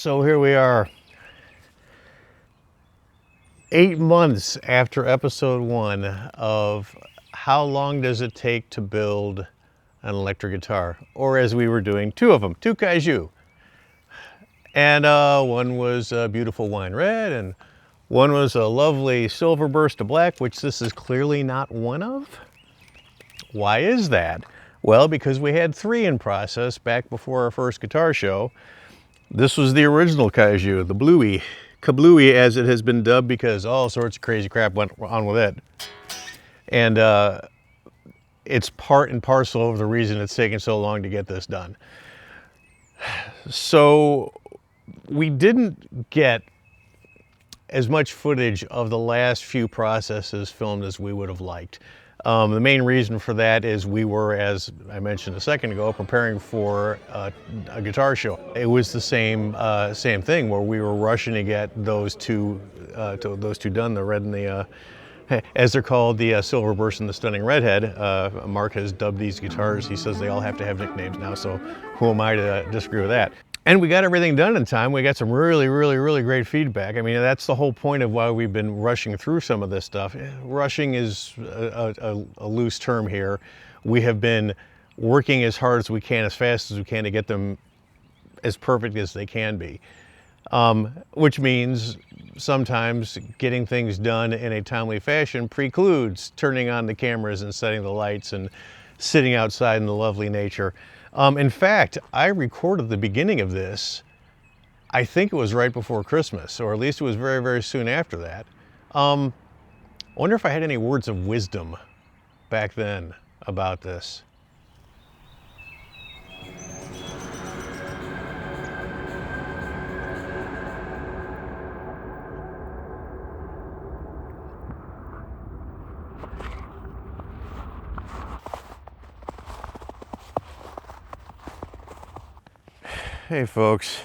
So here we are, 8 months after episode 1 of how long does it take to build an electric guitar, or as we were doing, 2 of them, 2 Kaiju. And one was a beautiful wine red, and one was a lovely silver burst of black, which this is clearly not one of. Why is that? Well, because we had 3 in process back before our first guitar show. This was the original Kaiju, the Bluey, Kablooey as it has been dubbed, because all sorts of crazy crap went on with it. And it's part and parcel of the reason it's taken so long to get this done. So we didn't get as much footage of the last few processes filmed as we would have liked. The main reason for that is we were, as I mentioned a second ago, preparing for a guitar show. It was the same thing, where we were rushing to get those two done, the red and the, as they're called, the Silver Burst and the Stunning Redhead. Mark has dubbed these guitars. He says they all have to have nicknames now, so who am I to disagree with that? And we got everything done in time. We got some really great feedback. I mean, that's the whole point of why we've been rushing through some of this stuff. Rushing is a loose term here. We have been working as hard as we can, as fast as we can, to get them as perfect as they can be. Which means sometimes getting things done in a timely fashion precludes turning on the cameras and setting the lights and sitting outside in the lovely nature. In fact, I recorded the beginning of this, I think it was right before Christmas, or at least it was very soon after that. I wonder if I had any words of wisdom back then about this. Hey folks,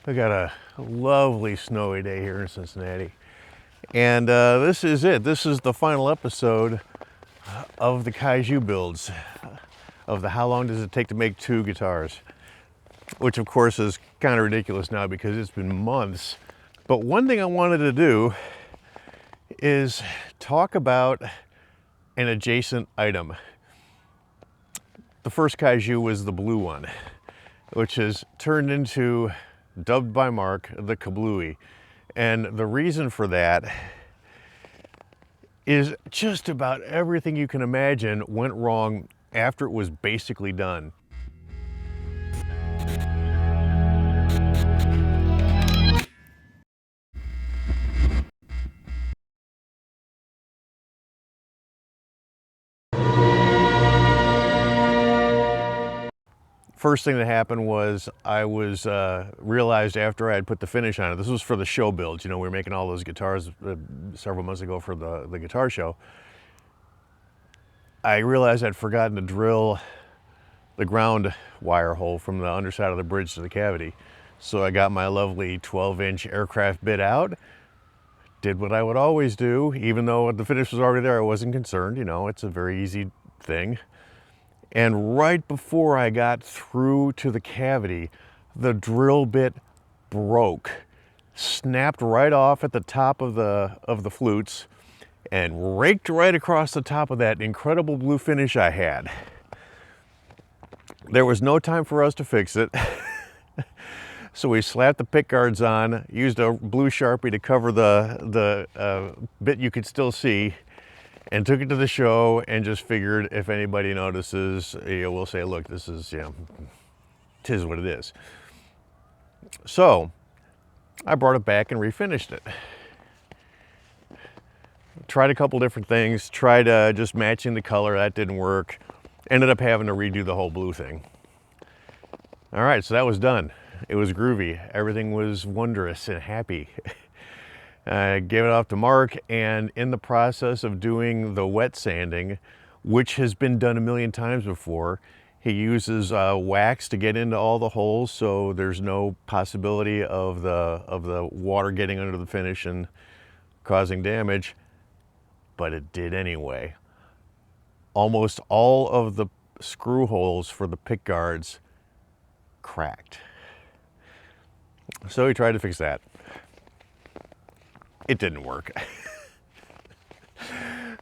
we got a lovely snowy day here in Cincinnati, and this is it. This is the final episode of the Kaiju builds, of the how long does it take to make 2 guitars, which of course is kind of ridiculous now because it's been months. But one thing I wanted to do is talk about an adjacent item. The first Kaiju was the blue one, which is turned into, dubbed by Mark, the Kablooey. And the reason for that is just about everything you can imagine went wrong after it was basically done. First thing that happened was I was realized after I had put the finish on it, this was for the show builds, you know, we were making all those guitars several months ago for the guitar show. I realized I'd forgotten to drill the ground wire hole from the underside of the bridge to the cavity. So I got my lovely 12-inch aircraft bit out, did what I would always do, even though the finish was already there, I wasn't concerned, you know, it's a very easy thing. And right before I got through to the cavity, the drill bit broke, snapped right off at the top of the flutes, and raked right across the top of that incredible blue finish I had. There was no time for us to fix it, so we slapped the pick guards on, used a blue Sharpie to cover the bit you could still see, and took it to the show, and just figured if anybody notices, you know, we'll say, look, this is, you know, 'tis what it is. So I brought it back and refinished it. Tried a couple different things, tried just matching the color, that didn't work. Ended up having to redo the whole blue thing. All right, so that was done. It was groovy. Everything was wondrous and happy. I gave it off to Mark, and in the process of doing the wet sanding, which has been done a million times before, he uses wax to get into all the holes, so there's no possibility of the water getting under the finish and causing damage, but it did anyway. Almost all of the screw holes for the pick guards cracked. So he tried to fix that. It didn't work.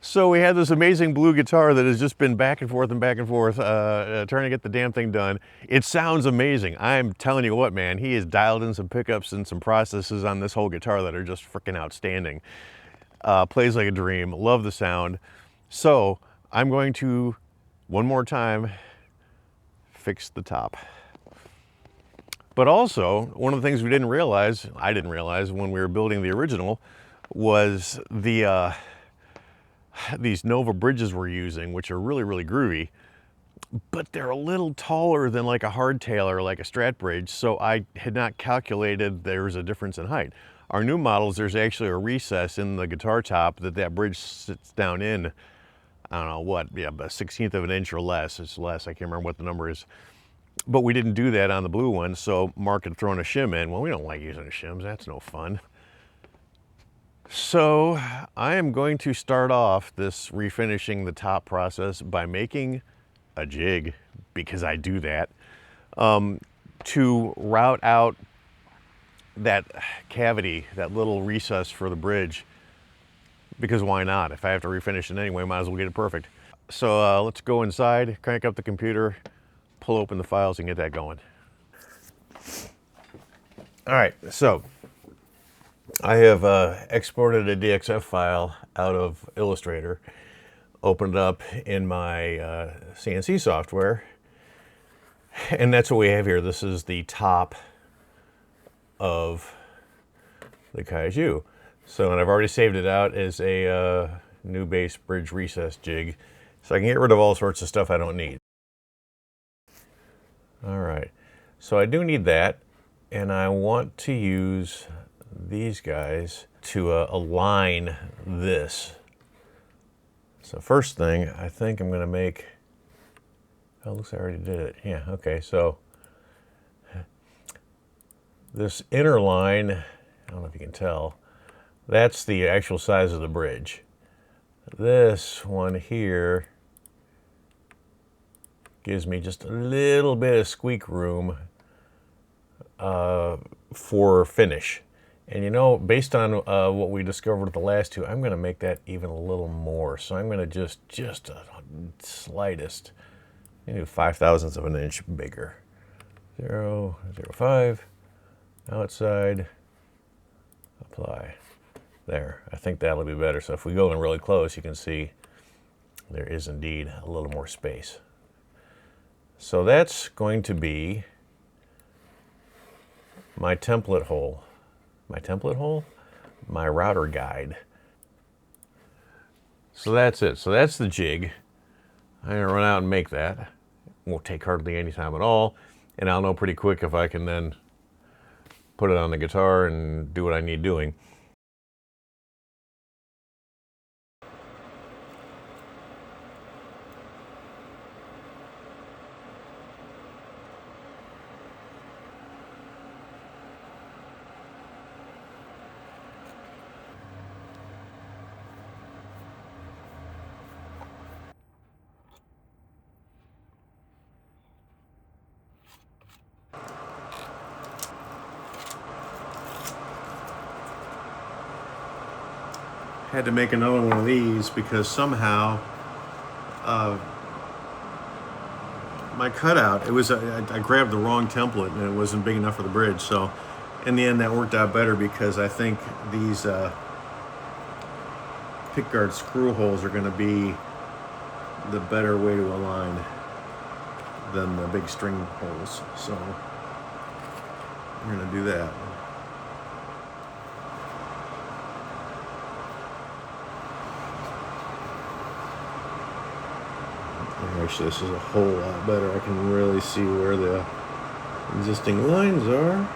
So we had this amazing blue guitar that has just been back and forth and back and forth, trying to get the damn thing done. It sounds amazing. I'm telling you what, man, he has dialed in some pickups and some processes on this whole guitar that are just freaking outstanding. Plays like a dream, love the sound. So I'm going to, one more time, fix the top. But also, one of the things we didn't realize, I didn't realize when we were building the original, was these Nova bridges we're using, which are really, really groovy, but they're a little taller than like a hardtail or like a Strat bridge, so I had not calculated there was a difference in height. Our new models, there's actually a recess in the guitar top that bridge sits down in, I don't know what, yeah, about 1/16 of an inch or less. It's less, I can't remember what the number is. But we didn't do that on the blue one, so Mark had thrown a shim in. Well, we don't like using shims, that's no fun. So I am going to start off this refinishing the top process by making a jig, because I do that, to route out that cavity, that little recess for the bridge, because why not? If I have to refinish it anyway, might as well get it perfect. So let's go inside, crank up the computer, pull open the files and get that going. All right, so I have exported a DXF file out of Illustrator, opened it up in my CNC software, and that's what we have here. This is the top of the Kaiju. So, and I've already saved it out as a new bass bridge recess jig, so I can get rid of all sorts of stuff I don't need. All right, so I do need that, and I want to use these guys to align this. So first thing, I think I'm gonna make, oh, looks like I already did it. Yeah, okay, so this inner line, I don't know if you can tell, that's the actual size of the bridge. This one here gives me just a little bit of squeak room for finish. And you know, based on what we discovered with the last two, I'm gonna make that even a little more. So I'm gonna just a slightest, maybe 5/1000ths of an inch bigger. 0.05, outside, apply. There, I think that'll be better. So if we go in really close, you can see there is indeed a little more space. So that's going to be my template hole. My template hole? My router guide. So that's it. So that's the jig. I'm gonna run out and make that. Won't take hardly any time at all. And I'll know pretty quick if I can then put it on the guitar and do what I need doing. Had to make another one of these because somehow my cutout, it was I grabbed the wrong template and it wasn't big enough for the bridge. So in the end that worked out better because I think these pickguard screw holes are going to be the better way to align than the big string holes. So we're going to do that. Actually, this is a whole lot better. I can really see where the existing lines are.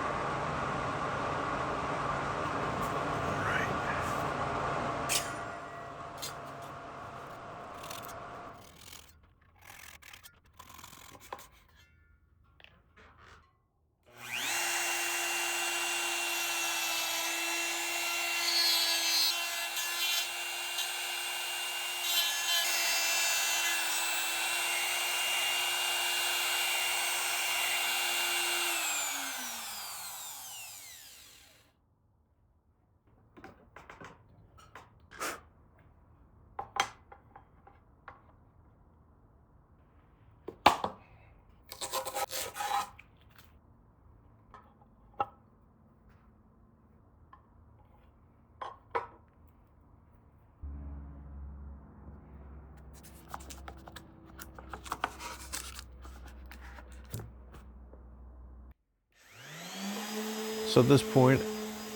So at this point,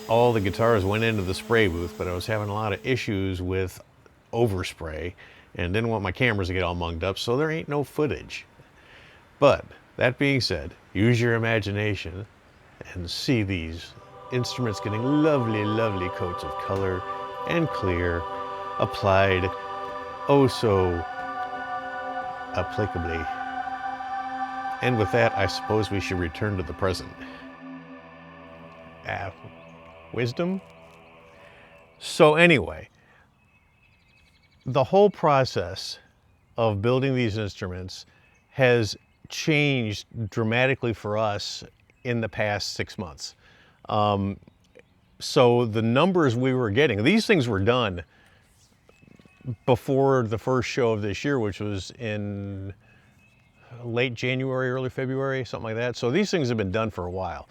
all the guitars went into the spray booth, but I was having a lot of issues with overspray and didn't want my cameras to get all munged up, so there ain't no footage. But that being said, use your imagination and see these instruments getting lovely, lovely coats of color and clear applied oh so applicably. And with that, I suppose we should return to the present. Wisdom? So anyway, the whole process of building these instruments has changed dramatically for us in the past 6 months. So the numbers we were getting, these things were done before the first show of this year, which was in late January, early February, something like that. So these things have been done for a while.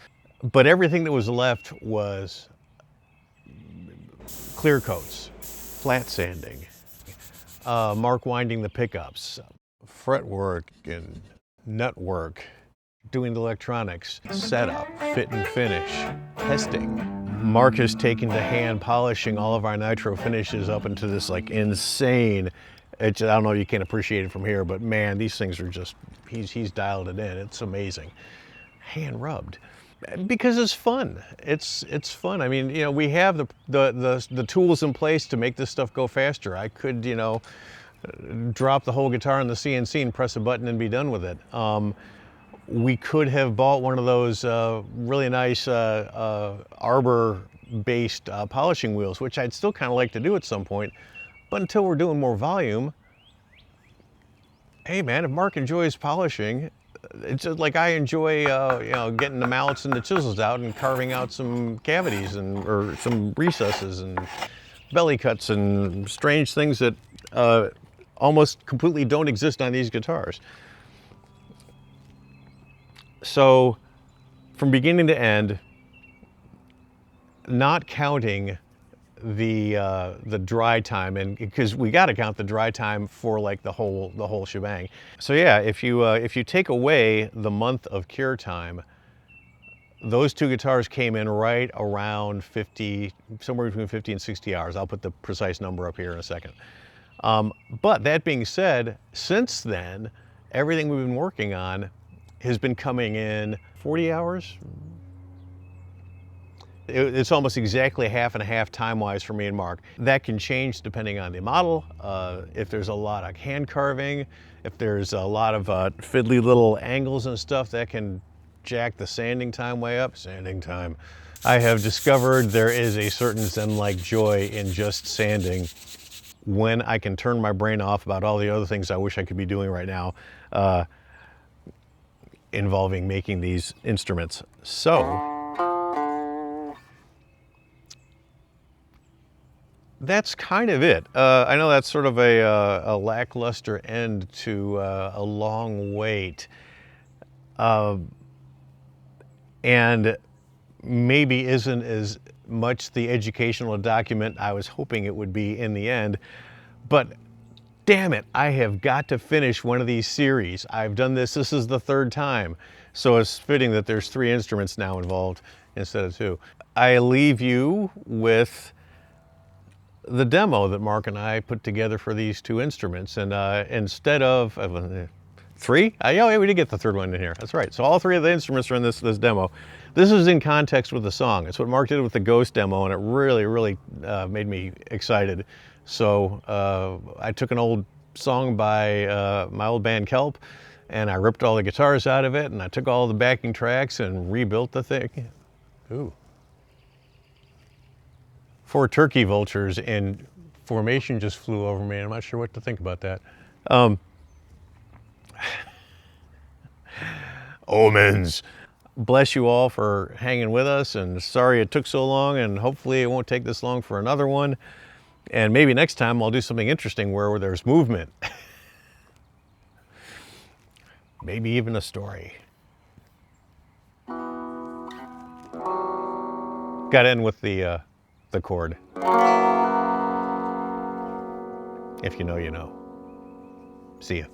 But everything that was left was clear coats, flat sanding, mark winding the pickups, fretwork and nut work, doing the electronics, setup, fit and finish, testing. Mark has taken to hand polishing all of our nitro finishes up into this like insane, I don't know, you can't appreciate it from here, but man, these things are just, he's dialed it in. It's amazing. Hand rubbed. Because it's fun. It's fun. I mean, you know, we have the tools in place to make this stuff go faster. I could, you know, drop the whole guitar in the CNC and press a button and be done with it. We could have bought one of those really nice arbor-based polishing wheels, which I'd still kind of like to do at some point. But until we're doing more volume, hey man, if Mark enjoys polishing, it's just like I enjoy, you know, getting the mallets and the chisels out and carving out some cavities or some recesses and belly cuts and strange things that almost completely don't exist on these guitars. So, from beginning to end, not counting the dry time, and because we got to count the dry time for like the whole shebang. So yeah, if you take away the month of cure time, those two guitars came in right around 50, somewhere between 50 and 60 hours. I'll put the precise number up here in a second. But that being said, since then, everything we've been working on has been coming in 40 hours. It's almost exactly half and half time-wise for me and Mark. That can change depending on the model, if there's a lot of hand carving, if there's a lot of fiddly little angles and stuff, that can jack the sanding time way up. Sanding time. I have discovered there is a certain zen-like joy in just sanding when I can turn my brain off about all the other things I wish I could be doing right now, involving making these instruments. So, that's kind of it. I know that's sort of a lackluster end to a long wait. And maybe isn't as much the educational document I was hoping it would be in the end. But damn it, I have got to finish one of these series. I've done this is the third time. So it's fitting that there's 3 instruments now involved instead of 2. I leave you with the demo that Mark and I put together for these 2 instruments, and instead of 3, yeah, we did get the third one in here. That's right. So all 3 of the instruments are in this demo. This is in context with the song. It's what Mark did with the Ghost demo, and it really made me excited. So I took an old song by my old band Kelp, and I ripped all the guitars out of it, and I took all the backing tracks and rebuilt the thing. Ooh. 4 turkey vultures in formation just flew over me. I'm not sure what to think about that. Omens. Bless you all for hanging with us, and sorry it took so long, and hopefully it won't take this long for another one. And maybe next time I'll do something interesting where there's movement. Maybe even a story. Got to end with the chord. If you know, you know. See ya.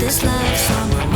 this love song.